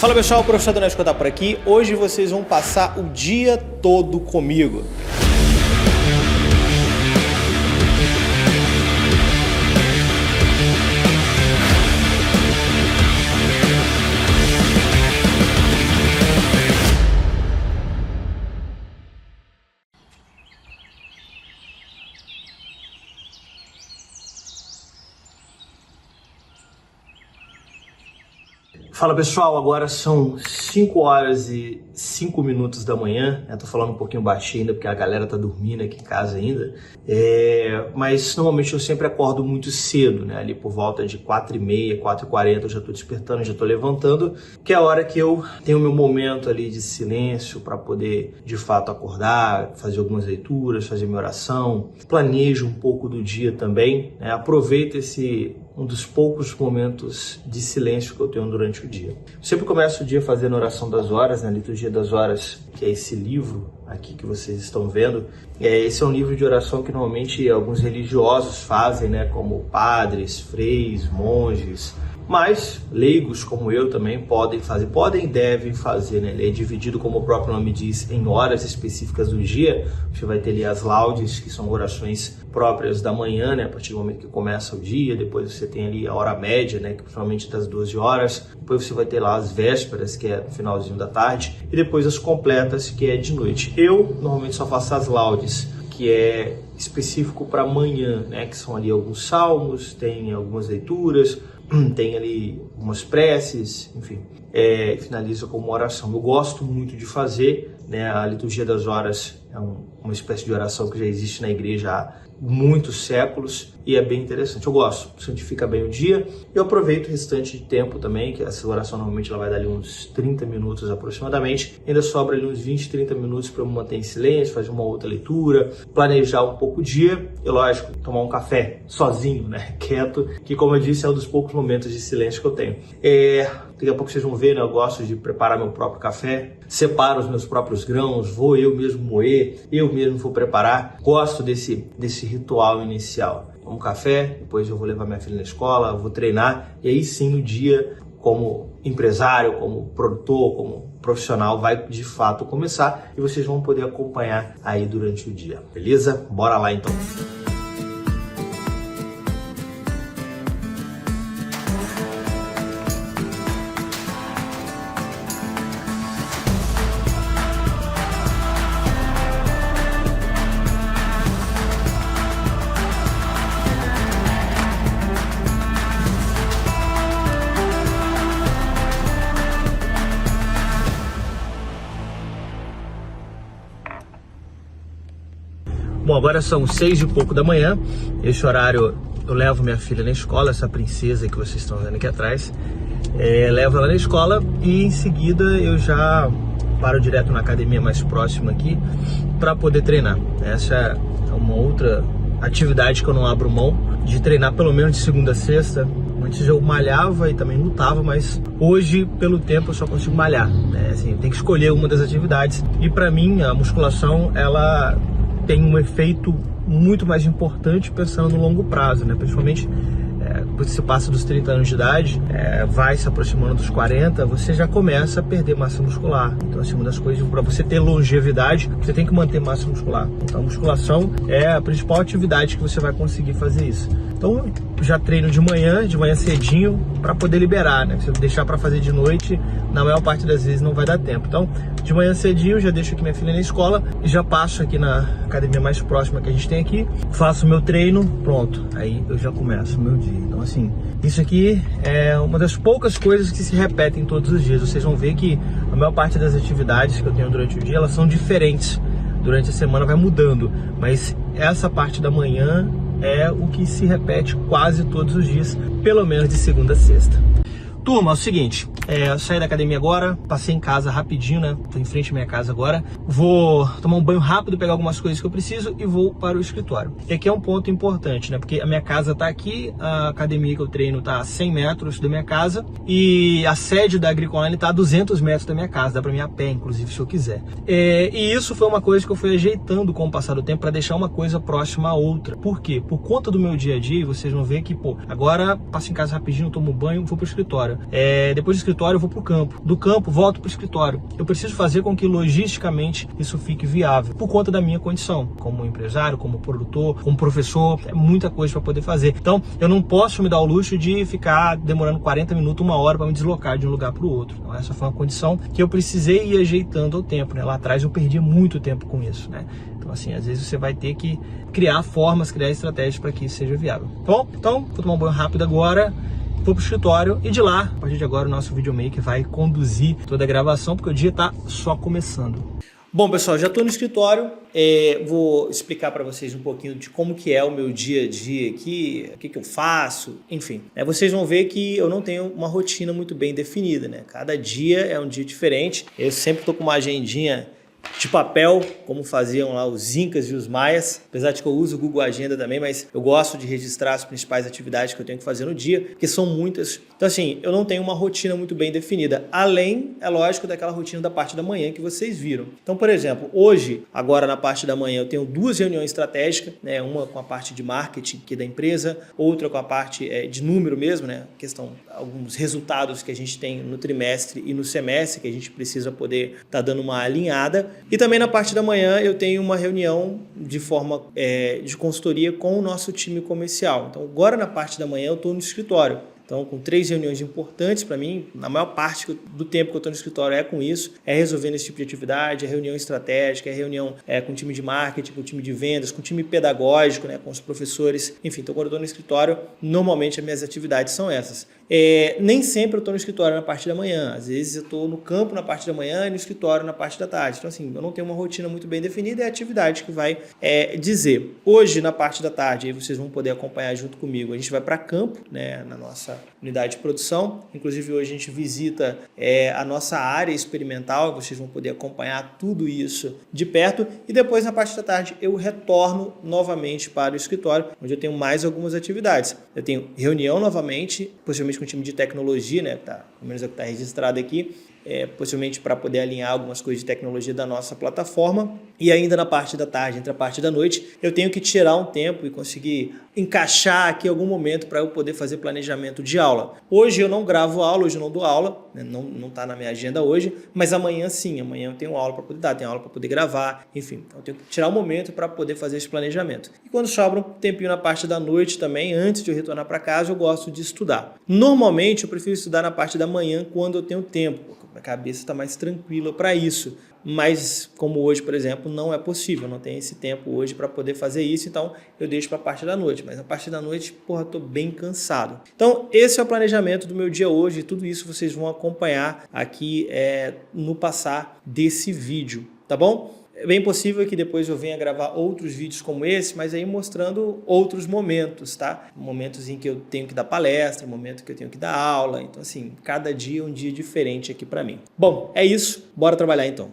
Fala pessoal, o professor Donesco tá por aqui. Hoje vocês vão passar o dia todo comigo. Fala pessoal, agora são 5 horas e 5 minutos da manhã. Eu tô falando um pouquinho baixinho ainda porque a galera tá dormindo aqui em casa ainda. Mas normalmente eu sempre acordo muito cedo, né? Ali por volta de 4h30, 4h40 eu já tô despertando, já tô levantando, que é a hora que eu tenho o meu momento ali de silêncio para poder de fato acordar, fazer algumas leituras, fazer minha oração, planejo um pouco do dia também, né? Aproveito um dos poucos momentos de silêncio que eu tenho durante o dia. Eu sempre começo o dia fazendo a oração das horas, né? Liturgia das Horas, que é esse livro aqui que vocês estão vendo. Esse é um livro de oração que normalmente alguns religiosos fazem, né? Como padres, freis, monges, mas leigos como eu também podem e devem fazer, né? Ele é dividido, como o próprio nome diz, em horas específicas do dia. Você vai ter ali as laudes, que são orações próprias da manhã, né? A partir do momento que começa o dia. Depois você tem ali a hora média, né? Que principalmente das 12 horas. Depois você vai ter lá as vésperas, que é no finalzinho da tarde. E depois as completas, que é de noite. Eu normalmente só faço as laudes, que é específico para amanhã, né? Que são ali alguns salmos, tem algumas leituras, tem ali umas preces, enfim, finaliza com uma oração. Eu gosto muito de fazer, né? A Liturgia das Horas é uma espécie de oração que já existe na igreja há muitos séculos e é bem interessante. Eu gosto, santifica bem o dia. Eu aproveito o restante de tempo também, que essa oração normalmente ela vai dar ali uns 30 minutos aproximadamente. Ainda sobra ali uns 20, 30 minutos para eu me manter em silêncio, fazer uma outra leitura, planejar um pouco o dia e, lógico, tomar um café sozinho, né? Quieto, que, como eu disse, é um dos poucos momentos de silêncio que eu tenho. Daqui a pouco vocês vão ver, né? Eu gosto de preparar meu próprio café, separo os meus próprios grãos, vou eu mesmo moer, eu mesmo vou preparar. Gosto desse ritual inicial. Tomo café, depois eu vou levar minha filha na escola, vou treinar, e aí sim o dia, como empresário, como produtor, como profissional, vai de fato começar e vocês vão poder acompanhar aí durante o dia, beleza? Bora lá então! Bom, agora são 6 e pouco da manhã. Esse horário eu levo minha filha na escola, essa princesa que vocês estão vendo aqui atrás. Levo ela na escola e em seguida eu já paro direto na academia mais próxima aqui para poder treinar. Essa é uma outra atividade que eu não abro mão de treinar pelo menos de segunda a sexta. Antes eu malhava e também lutava, mas hoje, pelo tempo, eu só consigo malhar, né? Assim, tem que escolher uma das atividades. E para mim, a musculação, ela tem um efeito muito mais importante pensando no longo prazo, né? Principalmente depois que você passa dos 30 anos de idade, vai se aproximando dos 40, você já começa a perder massa muscular. Então, assim, uma das coisas, para você ter longevidade, você tem que manter massa muscular. Então, a musculação é a principal atividade que você vai conseguir fazer isso. Então, já treino de manhã cedinho, para poder liberar, né? Se eu deixar para fazer de noite, na maior parte das vezes não vai dar tempo. Então, de manhã cedinho, já deixo aqui minha filha na escola e já passo aqui na academia mais próxima que a gente tem aqui, faço o meu treino, pronto. Aí eu já começo o meu dia. Então, assim, isso aqui é uma das poucas coisas que se repetem todos os dias. Vocês vão ver que a maior parte das atividades que eu tenho durante o dia, elas são diferentes. Durante a semana vai mudando, mas essa parte da manhã é o que se repete quase todos os dias, pelo menos de segunda a sexta. Turma, é o seguinte, eu saí da academia agora, passei em casa rapidinho, né? Tô em frente à minha casa agora. Vou tomar um banho rápido, pegar algumas coisas que eu preciso e vou para o escritório. E aqui é um ponto importante, né? Porque a minha casa tá aqui, a academia que eu treino tá a 100 metros da minha casa e a sede da AgriConline tá a 200 metros da minha casa. Dá pra mim ir a pé, inclusive, se eu quiser. E isso foi uma coisa que eu fui ajeitando com o passar do tempo para deixar uma coisa próxima à outra. Por quê? Por conta do meu dia a dia, vocês vão ver que, pô, agora passo em casa rapidinho, tomo banho, vou pro escritório. escritório. Depois do escritório eu vou para o campo. Do campo volto para o escritório. Eu preciso fazer com que logisticamente isso fique viável, por conta da minha condição, como empresário, como produtor, como professor, é muita coisa para poder fazer. Então eu não posso me dar o luxo de ficar demorando 40 minutos, 1 hora para me deslocar de um lugar para o outro. Então essa foi uma condição que eu precisei ir ajeitando ao tempo, né? Lá atrás eu perdi muito tempo com isso, né? Então assim, às vezes você vai ter que criar formas, criar estratégias para que isso seja viável. Tá bom? Então vou tomar um banho rápido agora, vou pro escritório e de lá, a partir de agora, o nosso videomaker vai conduzir toda a gravação, porque o dia tá só começando. Bom, pessoal, já estou no escritório, vou explicar para vocês um pouquinho de como que é o meu dia a dia aqui, o que eu faço, enfim. Vocês vão ver que eu não tenho uma rotina muito bem definida, né? Cada dia é um dia diferente, eu sempre estou com uma agendinha de papel, como faziam lá os incas e os maias, apesar de que eu uso o Google Agenda também, mas eu gosto de registrar as principais atividades que eu tenho que fazer no dia, porque são muitas. Então assim, eu não tenho uma rotina muito bem definida, além, é lógico, daquela rotina da parte da manhã que vocês viram. Então, por exemplo, hoje, agora na parte da manhã, eu tenho 2 reuniões estratégicas, né? Uma com a parte de marketing aqui da empresa, outra com a parte de número mesmo, né? Questão, alguns resultados que a gente tem no trimestre e no semestre, que a gente precisa poder estar dando uma alinhada. E também na parte da manhã eu tenho uma reunião de forma de consultoria com o nosso time comercial. Então agora na parte da manhã eu estou no escritório. Então, com 3 reuniões importantes para mim, na maior parte do tempo que eu estou no escritório é com isso, é resolvendo esse tipo de atividade, é reunião estratégica, é reunião com o time de marketing, com o time de vendas, com o time pedagógico, né, com os professores, enfim. Então, quando eu estou no escritório, normalmente as minhas atividades são essas. Nem sempre eu estou no escritório na parte da manhã, às vezes eu estou no campo na parte da manhã e no escritório na parte da tarde. Então, assim, eu não tenho uma rotina muito bem definida, é a atividade que vai dizer. Hoje, na parte da tarde, aí vocês vão poder acompanhar junto comigo, a gente vai para campo, né, na nossa unidade de produção. Inclusive hoje a gente visita a nossa área experimental, vocês vão poder acompanhar tudo isso de perto, e depois na parte da tarde eu retorno novamente para o escritório, onde eu tenho mais algumas atividades. Eu tenho reunião novamente, possivelmente com o time de tecnologia, né, pelo menos é o que está registrado aqui, possivelmente para poder alinhar algumas coisas de tecnologia da nossa plataforma. E ainda na parte da tarde, entre a parte da noite, eu tenho que tirar um tempo e conseguir encaixar aqui algum momento para eu poder fazer planejamento de aula. Hoje eu não gravo aula, hoje eu não dou aula, né? Não está na minha agenda hoje, mas amanhã sim, amanhã eu tenho aula para poder dar, tenho aula para poder gravar, enfim. Eu tenho que tirar um momento para poder fazer esse planejamento. E quando sobra um tempinho na parte da noite também, antes de eu retornar para casa, eu gosto de estudar. Normalmente eu prefiro estudar na parte da manhã quando eu tenho tempo, a cabeça está mais tranquila para isso, mas como hoje, por exemplo, não é possível, não tenho esse tempo hoje para poder fazer isso, então eu deixo para a parte da noite, mas na parte da noite, estou bem cansado. Então esse é o planejamento do meu dia hoje, e tudo isso vocês vão acompanhar aqui no passar desse vídeo, tá bom? É bem possível que depois eu venha gravar outros vídeos como esse, mas aí mostrando outros momentos, tá? Momentos em que eu tenho que dar palestra, momentos que eu tenho que dar aula. Então, assim, cada dia é um dia diferente aqui para mim. Bom, é isso. Bora trabalhar então.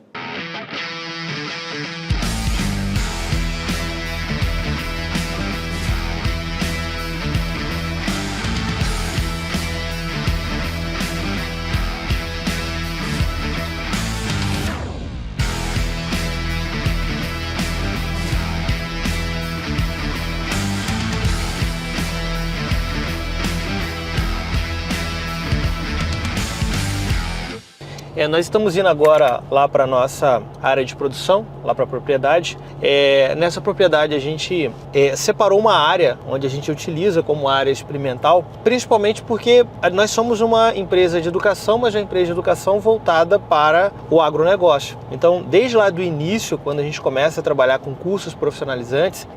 Nós estamos indo agora lá para a nossa área de produção, lá para a propriedade. Nessa propriedade a gente separou uma área onde a gente utiliza como área experimental, principalmente porque nós somos uma empresa de educação, mas uma empresa de educação voltada para o agronegócio. Então, desde lá do início, quando a gente começa a trabalhar com cursos profissionalizantes,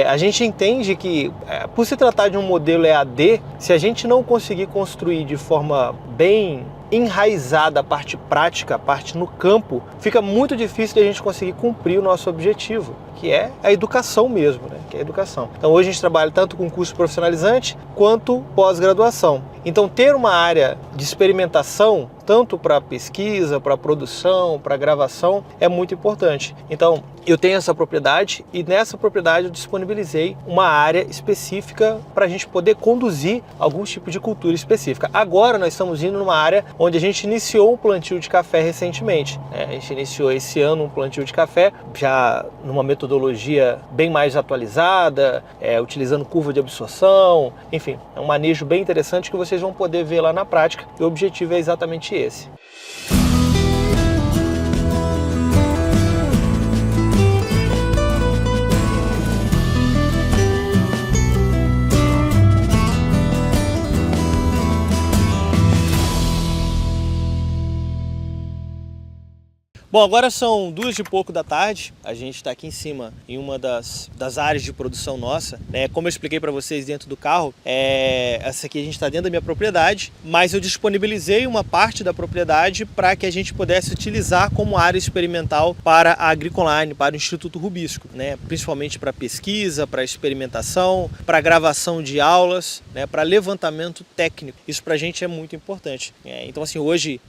a gente entende que, por se tratar de um modelo EAD, se a gente não conseguir construir de forma bem enraizada a parte prática, a parte no campo, fica muito difícil de a gente conseguir cumprir o nosso objetivo, que é a educação mesmo, né? Que é a educação. Então hoje a gente trabalha tanto com curso profissionalizante quanto pós-graduação. Então ter uma área de experimentação, tanto para pesquisa, para produção, para gravação, é muito importante. Então eu tenho essa propriedade e nessa propriedade eu disponibilizei uma área específica para a gente poder conduzir algum tipo de cultura específica. Agora nós estamos indo numa área onde a gente iniciou um plantio de café recentemente. A gente iniciou esse ano um plantio de café, já numa metodologia metodologia bem mais atualizada, utilizando curva de absorção, enfim, é um manejo bem interessante que vocês vão poder ver lá na prática, e o objetivo é exatamente esse. Bom, agora são 2 e pouco da tarde, a gente está aqui em cima em uma das áreas de produção nossa, né? Como eu expliquei para vocês dentro do carro, essa aqui a gente está dentro da minha propriedade, mas eu disponibilizei uma parte da propriedade para que a gente pudesse utilizar como área experimental para a Agricoline, para o Instituto Rubisco, né? Principalmente para pesquisa, para experimentação, para gravação de aulas, né? Para levantamento técnico. Isso para a gente é muito importante. Então assim, hoje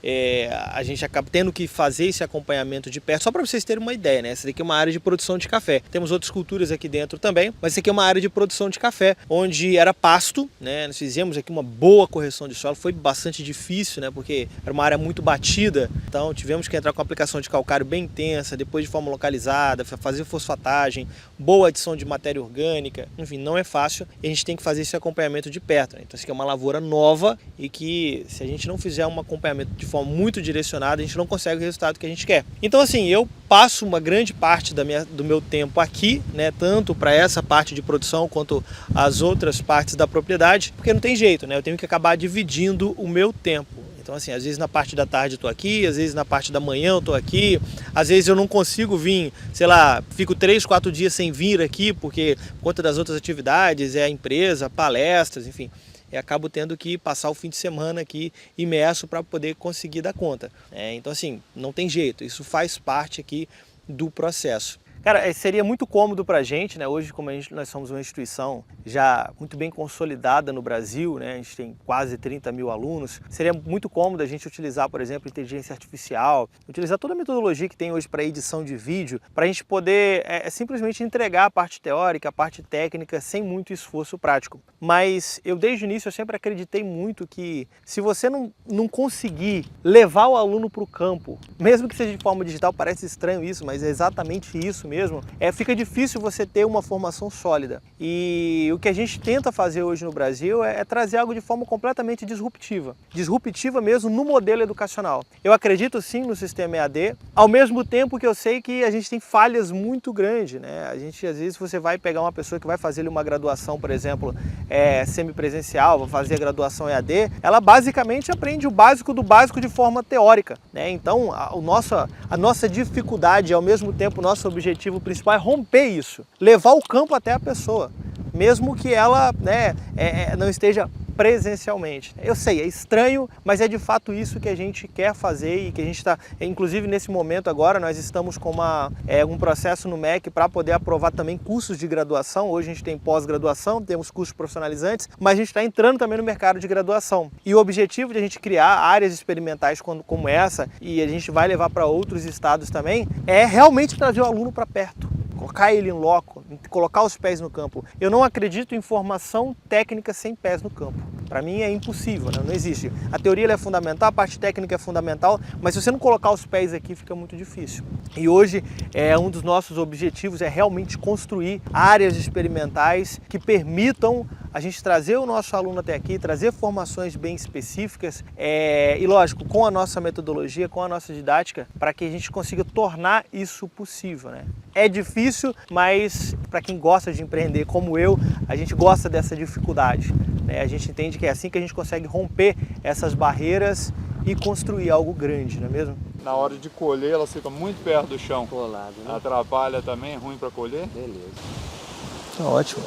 a gente acaba tendo que fazer esse acompanhamento de perto, só para vocês terem uma ideia, né? Essa daqui é uma área de produção de café. Temos outras culturas aqui dentro também, mas essa aqui é uma área de produção de café, onde era pasto, né? Nós fizemos aqui uma boa correção de solo, foi bastante difícil, né? Porque era uma área muito batida, então tivemos que entrar com a aplicação de calcário bem intensa, depois de forma localizada, fazer fosfatagem, boa adição de matéria orgânica, enfim, não é fácil, e a gente tem que fazer esse acompanhamento de perto, né? Então isso aqui é uma lavoura nova e que, se a gente não fizer um acompanhamento de forma muito direcionada, a gente não consegue o resultado que a gente quer. Então assim, eu passo uma grande parte do meu tempo aqui, né, tanto para essa parte de produção quanto as outras partes da propriedade, porque não tem jeito, né? Eu tenho que acabar dividindo o meu tempo. Então assim, às vezes na parte da tarde eu tô aqui, às vezes na parte da manhã eu tô aqui, às vezes eu não consigo vir, sei lá, fico 3, 4 dias sem vir aqui, porque por conta das outras atividades, a empresa, palestras, enfim. E acabo tendo que passar o fim de semana aqui imerso para poder conseguir dar conta. Então assim, não tem jeito, isso faz parte aqui do processo. Cara, seria muito cômodo para a gente, né? Hoje, como nós somos uma instituição já muito bem consolidada no Brasil, né? A gente tem quase 30 mil alunos. Seria muito cômodo a gente utilizar, por exemplo, inteligência artificial, utilizar toda a metodologia que tem hoje para edição de vídeo, para a gente poder simplesmente entregar a parte teórica, a parte técnica, sem muito esforço prático. Mas eu, desde o início, eu sempre acreditei muito que se você não conseguir levar o aluno para o campo, mesmo que seja de forma digital, parece estranho isso, mas é exatamente isso mesmo, fica difícil você ter uma formação sólida. E o que a gente tenta fazer hoje no Brasil é trazer algo de forma completamente disruptiva. Disruptiva mesmo no modelo educacional. Eu acredito sim no sistema EAD, ao mesmo tempo que eu sei que a gente tem falhas muito grandes, né? A gente, às vezes, você vai pegar uma pessoa que vai fazer uma graduação, por exemplo, semipresencial, vai fazer a graduação EAD, ela basicamente aprende o básico do básico de forma teórica, né? Então, a nossa dificuldade, ao mesmo tempo, o nosso objetivo principal é romper isso, levar o campo até a pessoa, mesmo que ela, né, não esteja presencialmente. Eu sei, é estranho, mas é de fato isso que a gente quer fazer e que a gente está, inclusive nesse momento agora, nós estamos com um processo no MEC para poder aprovar também cursos de graduação. Hoje a gente tem pós-graduação, temos cursos profissionalizantes, mas a gente está entrando também no mercado de graduação. E o objetivo de a gente criar áreas experimentais como essa, e a gente vai levar para outros estados também, é realmente trazer o aluno para perto. Colocar ele em loco, colocar os pés no campo. Eu não acredito em formação técnica sem pés no campo. Para mim é impossível, né? Não existe. A teoria é fundamental, a parte técnica é fundamental, mas se você não colocar os pés aqui fica muito difícil. E hoje um dos nossos objetivos é realmente construir áreas experimentais que permitam a gente trazer o nosso aluno até aqui, trazer formações bem específicas e, lógico, com a nossa metodologia, com a nossa didática, para que a gente consiga tornar isso possível, né? É difícil, mas para quem gosta de empreender como eu, a gente gosta dessa dificuldade, né? A gente entende que é assim que a gente consegue romper essas barreiras e construir algo grande, não é mesmo? Na hora de colher, ela fica muito perto do chão. Colado, né? Atrapalha também, é ruim para colher. Beleza. Tá ótimo.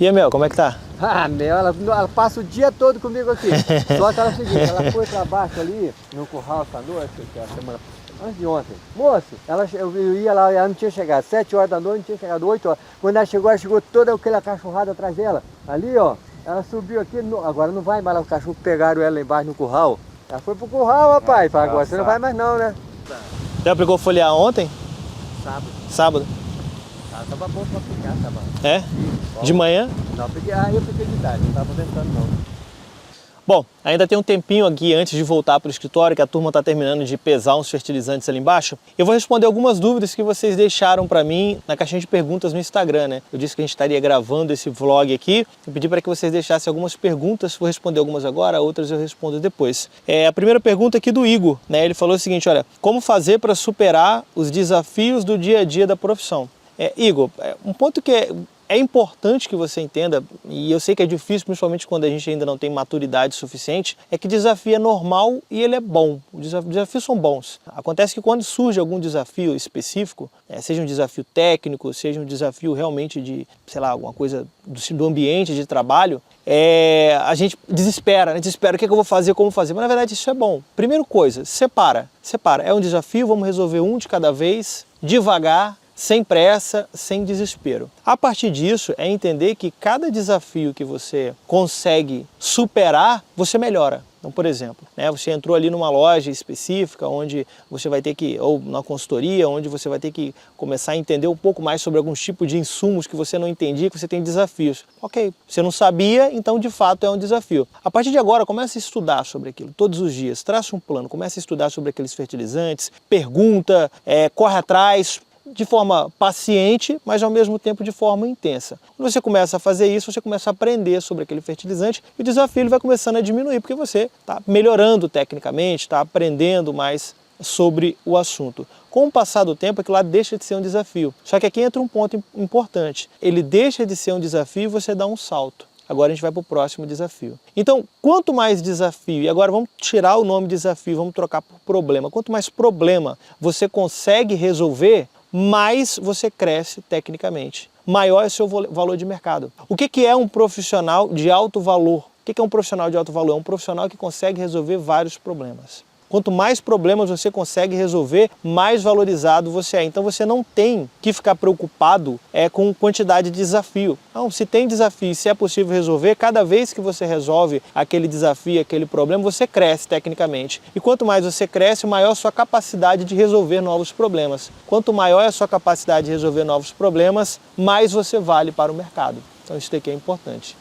E a Mel, como é que tá? A Mel, ela passa o dia todo comigo aqui. Só que ela é o seguinte, ela foi para baixo ali, no curral essa noite, que é a semana antes de ontem. Moço, eu ia lá, ela não tinha chegado, 7 horas da noite, não tinha chegado 8 horas. Quando ela chegou toda aquela cachorrada atrás dela. Ali, ó, ela subiu aqui, agora não vai mais lá, os cachorros pegaram ela lá embaixo no curral. Ela foi pro curral, rapaz. Falei, agora você não vai mais não, né? Já aplicou foliar ontem? Sábado? Ah, tava bom pra aplicar, tava. É? De manhã? Não, eu peguei de tarde, não tava tentando não. Bom, ainda tem um tempinho aqui antes de voltar para o escritório, que a turma está terminando de pesar uns fertilizantes ali embaixo. Eu vou responder algumas dúvidas que vocês deixaram para mim na caixinha de perguntas no Instagram, né? Eu disse que a gente estaria gravando esse vlog aqui. Eu pedi para que vocês deixassem algumas perguntas, vou responder algumas agora, outras eu respondo depois. A primeira pergunta aqui do Igor, né? Ele falou o seguinte, olha, como fazer para superar os desafios do dia a dia da profissão? Igor, um ponto que é importante que você entenda, e eu sei que é difícil, principalmente quando a gente ainda não tem maturidade suficiente, é que desafio é normal e ele é bom. Os desafios são bons. Acontece que quando surge algum desafio específico, seja um desafio técnico, seja um desafio realmente de, sei lá, alguma coisa do ambiente de trabalho, a gente desespera, né? Desespera, o que eu vou fazer, como fazer, mas na verdade isso é bom. Primeira coisa, separa. É um desafio, vamos resolver um de cada vez, devagar, sem pressa, sem desespero. A partir disso, é entender que cada desafio que você consegue superar, você melhora. Então, por exemplo, você entrou ali numa loja específica onde você vai ter que, ou na consultoria, onde você vai ter que começar a entender um pouco mais sobre alguns tipos de insumos que você não entendia, que você tem desafios. Ok, você não sabia, então de fato é um desafio. A partir de agora, comece a estudar sobre aquilo todos os dias, traça um plano, comece a estudar sobre aqueles fertilizantes, pergunta, corre atrás, de forma paciente, mas ao mesmo tempo de forma intensa. Quando você começa a fazer isso, você começa a aprender sobre aquele fertilizante e o desafio ele vai começando a diminuir, porque você está melhorando tecnicamente, está aprendendo mais sobre o assunto. Com o passar do tempo, aquilo lá deixa de ser um desafio. Só que aqui entra um ponto importante. Ele deixa de ser um desafio e você dá um salto. Agora a gente vai para o próximo desafio. Então, quanto mais desafio, e agora vamos tirar o nome desafio, vamos trocar por problema. Quanto mais problema você consegue resolver, mais você cresce tecnicamente. Maior é o seu valor de mercado. O que é um profissional de alto valor? O que é um profissional de alto valor? É um profissional que consegue resolver vários problemas. Quanto mais problemas você consegue resolver, mais valorizado você é. Então você não tem que ficar preocupado com quantidade de desafio. Não, se tem desafio, se é possível resolver, cada vez que você resolve aquele desafio, aquele problema, você cresce tecnicamente. E quanto mais você cresce, maior a sua capacidade de resolver novos problemas. Quanto maior é a sua capacidade de resolver novos problemas, mais você vale para o mercado. Então isso daqui é importante.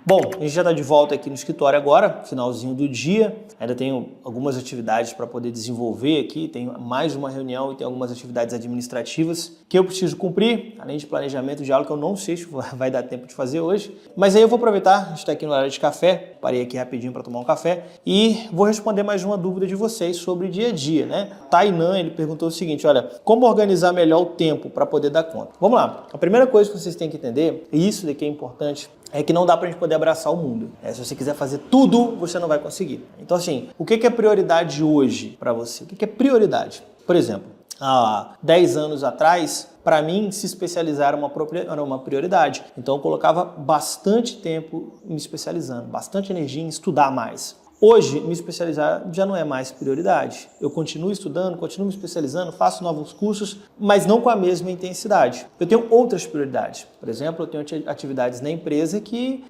Bom, a gente já está de volta aqui no escritório agora, finalzinho do dia. Ainda tenho algumas atividades para poder desenvolver aqui, tenho mais uma reunião e tem algumas atividades administrativas que eu preciso cumprir, além de planejamento de aula que eu não sei se vai dar tempo de fazer hoje. Mas aí eu vou aproveitar, a gente está aqui no horário de café, parei aqui rapidinho para tomar um café e vou responder mais uma dúvida de vocês sobre dia a dia, né? Tainan, ele perguntou o seguinte, olha, como organizar melhor o tempo para poder dar conta? Vamos lá, a primeira coisa que vocês têm que entender, e isso daqui é importante, é que não dá pra gente poder abraçar o mundo. Se você quiser fazer tudo, você não vai conseguir. Então assim, o que é prioridade hoje para você? O que é prioridade? Por exemplo, há 10 anos atrás, para mim, se especializar era uma prioridade. Então eu colocava bastante tempo me especializando, bastante energia em estudar mais. Hoje, me especializar já não é mais prioridade. Eu continuo estudando, continuo me especializando, faço novos cursos, mas não com a mesma intensidade. Eu tenho outras prioridades. Por exemplo, eu tenho atividades na empresa que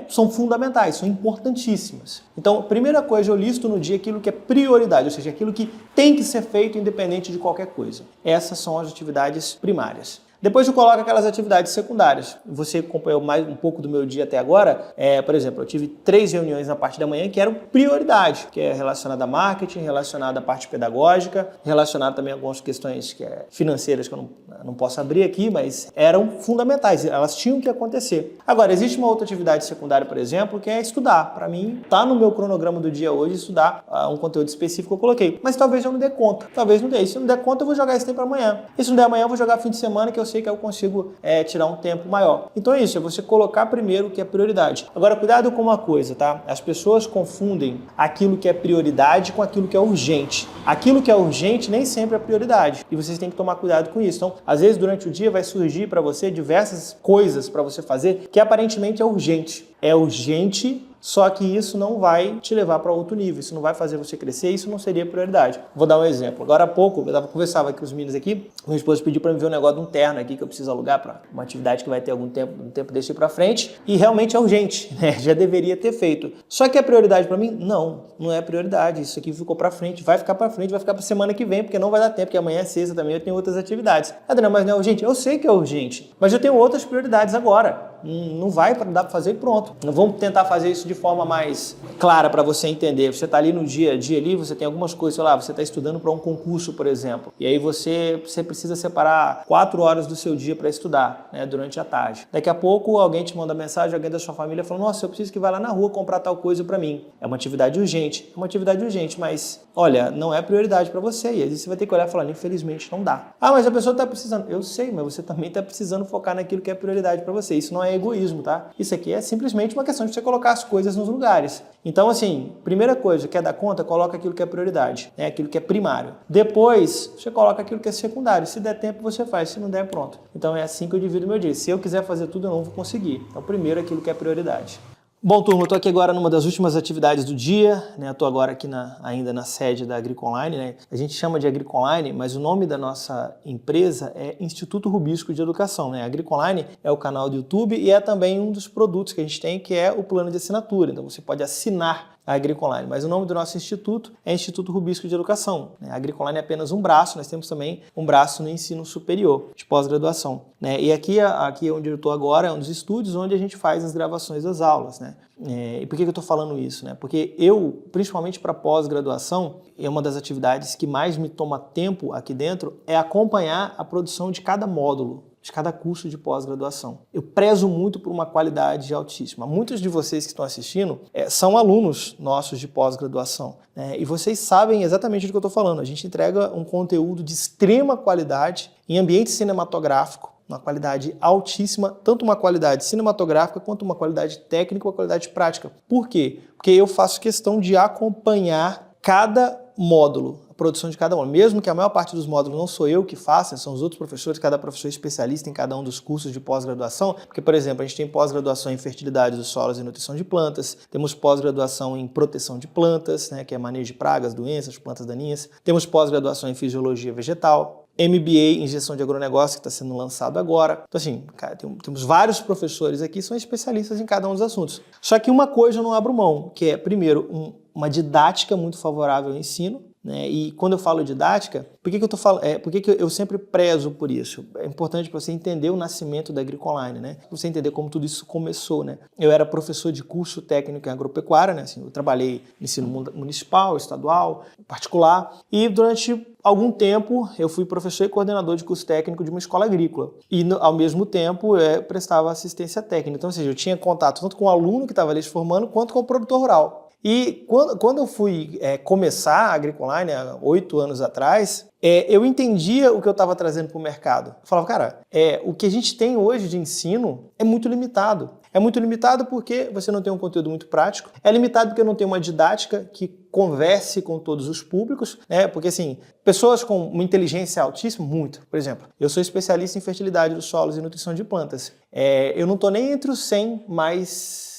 são fundamentais, são importantíssimas. Então, primeira coisa, eu listo no dia aquilo que é prioridade, ou seja, aquilo que tem que ser feito independente de qualquer coisa. Essas são as atividades primárias. Depois eu coloco aquelas atividades secundárias. Você acompanhou mais um pouco do meu dia até agora. Por exemplo, eu tive 3 reuniões na parte da manhã que eram prioridade, que é relacionada a marketing, relacionada à parte pedagógica, relacionada também a algumas questões financeiras que eu não posso abrir aqui, mas eram fundamentais, elas tinham que acontecer. Agora, existe uma outra atividade secundária, por exemplo, que é estudar. Para mim, está no meu cronograma do dia hoje estudar um conteúdo específico que eu coloquei. Mas talvez eu não dê conta, talvez não dê. E se não der conta, eu vou jogar esse tempo para amanhã. E se não der amanhã, eu vou jogar fim de semana, que eu sei que eu consigo tirar um tempo maior. Então é isso, é você colocar primeiro o que é prioridade. Agora, cuidado com uma coisa, tá? As pessoas confundem aquilo que é prioridade com aquilo que é urgente. Aquilo que é urgente nem sempre é prioridade. E vocês têm que tomar cuidado com isso. Então, às vezes, durante o dia vai surgir para você diversas coisas para você fazer que aparentemente é urgente. É urgente, Só que isso não vai te levar para outro nível, isso não vai fazer você crescer, isso não seria prioridade. Vou dar um exemplo. Agora há pouco, eu conversava aqui com os meninos aqui, minha esposa pediu para me ver um negócio de um terno aqui que eu preciso alugar para uma atividade que vai ter um tempo desse para frente, e realmente é urgente, né? Já deveria ter feito. Só que é prioridade para mim? Não é prioridade. Isso aqui ficou para frente, vai ficar para frente, vai ficar para semana que vem, porque não vai dar tempo, porque amanhã é sexta também, eu tenho outras atividades. Adriano, mas não é urgente? Eu sei que é urgente, mas eu tenho outras prioridades agora. Não vai dar para fazer e pronto. Não vamos tentar fazer isso de forma mais clara para você entender. Você está ali no dia a dia ali, você tem algumas coisas, sei lá, você está estudando para um concurso, por exemplo, e aí você precisa separar 4 horas do seu dia para estudar, né, durante a tarde. Daqui a pouco alguém te manda mensagem, alguém da sua família falando, nossa, eu preciso que vá lá na rua comprar tal coisa para mim. É uma atividade urgente, mas olha, não é prioridade para você. E aí você vai ter que olhar e falar, infelizmente não dá. Ah, mas a pessoa está precisando. Eu sei, mas você também está precisando focar naquilo que é prioridade para você. Isso não é egoísmo, tá? Isso aqui é simplesmente uma questão de você colocar as coisas nos lugares. Então, assim, primeira coisa, quer dar conta, coloca aquilo que é prioridade, né? Aquilo que é primário. Depois, você coloca aquilo que é secundário. Se der tempo, você faz. Se não der, pronto. Então, é assim que eu divido o meu dia. Se eu quiser fazer tudo, eu não vou conseguir. Então, primeiro, aquilo que é prioridade. Bom, turma, eu estou aqui agora numa das últimas atividades do dia, né? Eu estou agora aqui ainda na sede da Agricoline, né? A gente chama de Agricoline, mas o nome da nossa empresa é Instituto Rubisco de Educação, né? A Agricoline é o canal do YouTube e é também um dos produtos que a gente tem, que é o plano de assinatura. Então você pode assinar a Agricoline, mas o nome do nosso instituto é Instituto Rubisco de Educação. A Agricoline é apenas um braço, nós temos também um braço no ensino superior, de pós-graduação, né? E aqui onde eu estou agora é um dos estúdios onde a gente faz as gravações das aulas, né? E por que eu estou falando isso, né? Porque eu, principalmente para pós-graduação, é uma das atividades que mais me toma tempo aqui dentro é acompanhar a produção de cada módulo, de cada curso de pós-graduação. Eu prezo muito por uma qualidade altíssima. Muitos de vocês que estão assistindo são alunos nossos de pós-graduação, né? E vocês sabem exatamente do que eu estou falando. A gente entrega um conteúdo de extrema qualidade em ambiente cinematográfico, uma qualidade altíssima, tanto uma qualidade cinematográfica quanto uma qualidade técnica, uma qualidade prática. Por quê? Porque eu faço questão de acompanhar cada módulo, a produção de cada módulo. Mesmo que a maior parte dos módulos não sou eu que faço, são os outros professores, cada professor é especialista em cada um dos cursos de pós-graduação, porque, por exemplo, a gente tem pós-graduação em fertilidade dos solos e nutrição de plantas, temos pós-graduação em proteção de plantas, né, que é manejo de pragas, doenças, plantas daninhas, temos pós-graduação em fisiologia vegetal, MBA em gestão de agronegócio, que está sendo lançado agora. Então, assim, cara, temos vários professores aqui que são especialistas em cada um dos assuntos. Só que uma coisa eu não abro mão, que é, primeiro, uma didática muito favorável ao ensino, né? E quando eu falo didática, por que eu tô falando? Por que eu sempre prezo por isso? É importante para você entender o nascimento da Agricoline, né? Pra você entender como tudo isso começou, né? Eu era professor de curso técnico em agropecuária, né? Assim, eu trabalhei no ensino municipal, estadual, particular, e durante algum tempo eu fui professor e coordenador de curso técnico de uma escola agrícola. E ao mesmo tempo prestava assistência técnica. Então, ou seja, eu tinha contato tanto com o aluno que estava ali se formando, quanto com o produtor rural. E quando eu fui começar a Agricoline, há 8 anos atrás, eu entendia o que eu estava trazendo para o mercado. Eu falava, cara, o que a gente tem hoje de ensino é muito limitado. É muito limitado porque você não tem um conteúdo muito prático. É limitado porque não tem uma didática que converse com todos os públicos, né? Porque, assim, pessoas com uma inteligência altíssima, muito. Por exemplo, eu sou especialista em fertilidade dos solos e nutrição de plantas. Eu não estou nem entre os 100 mais...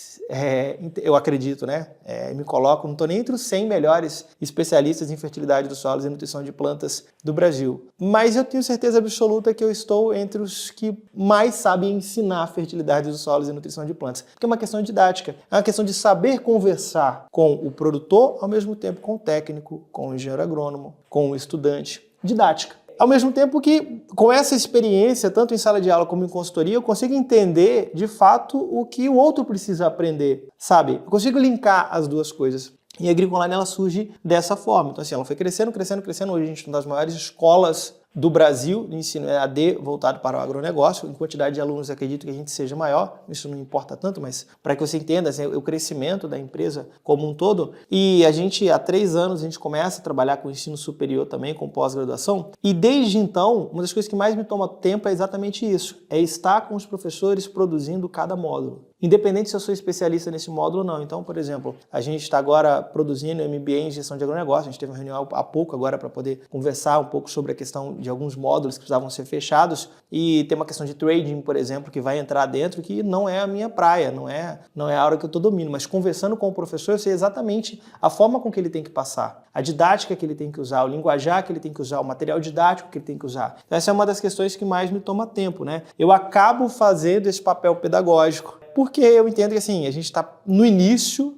eu acredito, né? Me coloco, não estou nem entre os 100 melhores especialistas em fertilidade dos solos e nutrição de plantas do Brasil. Mas eu tenho certeza absoluta que eu estou entre os que mais sabem ensinar a fertilidade dos solos e nutrição de plantas. Porque é uma questão didática, é uma questão de saber conversar com o produtor, ao mesmo tempo com o técnico, com o engenheiro agrônomo, com o estudante. Didática. Ao mesmo tempo que, com essa experiência, tanto em sala de aula como em consultoria, eu consigo entender, de fato, o que o outro precisa aprender, sabe? Eu consigo linkar as duas coisas. E a Agricoline, ela surge dessa forma. Então, assim, ela foi crescendo. Hoje a gente tem uma das maiores escolas do Brasil, de ensino EAD voltado para o agronegócio. Em quantidade de alunos, acredito que a gente seja maior, isso não importa tanto, mas para que você entenda assim, o crescimento da empresa como um todo. E a gente, há 3 anos, a gente começa a trabalhar com ensino superior também, com pós-graduação. E desde então, uma das coisas que mais me toma tempo é exatamente isso, é estar com os professores produzindo cada módulo. Independente se eu sou especialista nesse módulo ou não. Então, por exemplo, a gente está agora produzindo MBA em gestão de agronegócio. A gente teve uma reunião há pouco agora para poder conversar um pouco sobre a questão alguns módulos que precisavam ser fechados e tem uma questão de trading, por exemplo, que vai entrar dentro, que não é a minha praia, não é a área que eu estou domino, mas conversando com o professor eu sei exatamente a forma com que ele tem que passar, a didática que ele tem que usar, o linguajar que ele tem que usar, o material didático que ele tem que usar. Então, essa é uma das questões que mais me toma tempo, né? Eu acabo fazendo esse papel pedagógico, porque eu entendo que assim, a gente está no início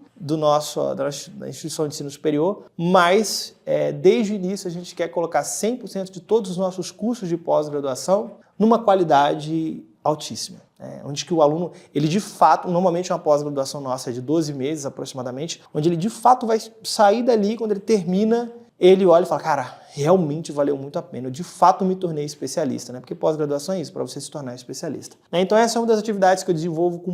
da instituição de ensino superior, mas desde o início a gente quer colocar 100% de todos os nossos cursos de pós-graduação numa qualidade altíssima. Onde que o aluno, ele de fato, normalmente uma pós-graduação nossa é de 12 meses aproximadamente, onde ele de fato vai sair dali, quando ele termina, ele olha e fala, cara, realmente valeu muito a pena, eu de fato me tornei especialista, né? Porque pós-graduação é isso, para você se tornar especialista. Então essa é uma das atividades que eu desenvolvo com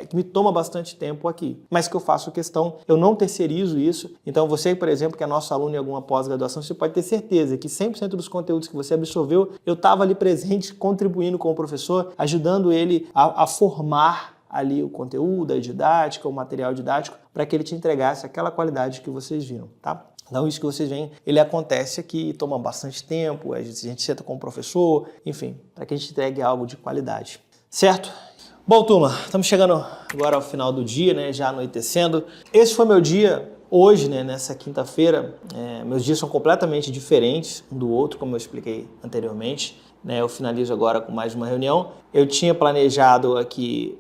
que me toma bastante tempo aqui, mas que eu faço questão, eu não terceirizo isso. Então você, por exemplo, que é nosso aluno em alguma pós-graduação, você pode ter certeza que 100% dos conteúdos que você absorveu, eu estava ali presente, contribuindo com o professor, ajudando ele a formar ali o conteúdo, a didática, o material didático, para que ele te entregasse aquela qualidade que vocês viram, tá? Então isso que vocês veem, ele acontece aqui, toma bastante tempo, a gente senta com o professor, enfim, para que a gente entregue algo de qualidade, certo? Bom, turma, estamos chegando agora ao final do dia, né, já anoitecendo. Esse foi meu dia hoje, né, nessa quinta-feira. Meus dias são completamente diferentes um do outro, como eu expliquei anteriormente, né? Eu finalizo agora com mais uma reunião. Eu tinha planejado aqui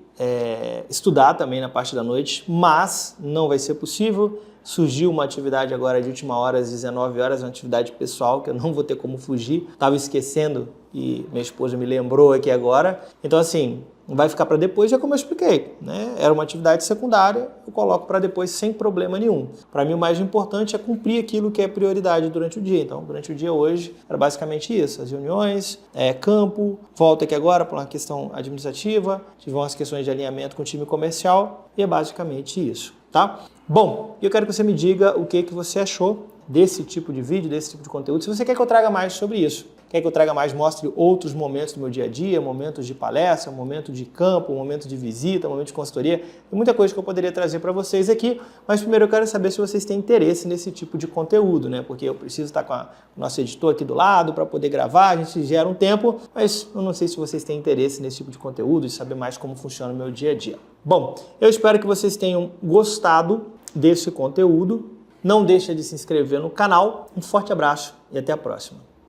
estudar também na parte da noite, mas não vai ser possível. Surgiu uma atividade agora de última hora, às 19 horas, uma atividade pessoal que eu não vou ter como fugir. Estava esquecendo e minha esposa me lembrou aqui agora. Então, assim, vai ficar para depois, já como eu expliquei, né? Era uma atividade secundária, eu coloco para depois sem problema nenhum. Para mim, o mais importante é cumprir aquilo que é prioridade durante o dia. Então, durante o dia hoje, era basicamente isso. As reuniões, campo, volto aqui agora para uma questão administrativa, tive umas questões de alinhamento com o time comercial e é basicamente isso, tá? Bom, eu quero que você me diga o que você achou desse tipo de vídeo, desse tipo de conteúdo. Se você quer que eu traga mais sobre isso, quer que eu traga mais, mostre outros momentos do meu dia a dia, momentos de palestra, momento de campo, momento de visita, momento de consultoria, tem muita coisa que eu poderia trazer para vocês aqui, mas primeiro eu quero saber se vocês têm interesse nesse tipo de conteúdo, né? Porque eu preciso estar com o nosso editor aqui do lado para poder gravar, a gente gera um tempo, mas eu não sei se vocês têm interesse nesse tipo de conteúdo e saber mais como funciona o meu dia a dia. Bom, eu espero que vocês tenham gostado desse conteúdo. Não deixa de se inscrever no canal. Um forte abraço e até a próxima.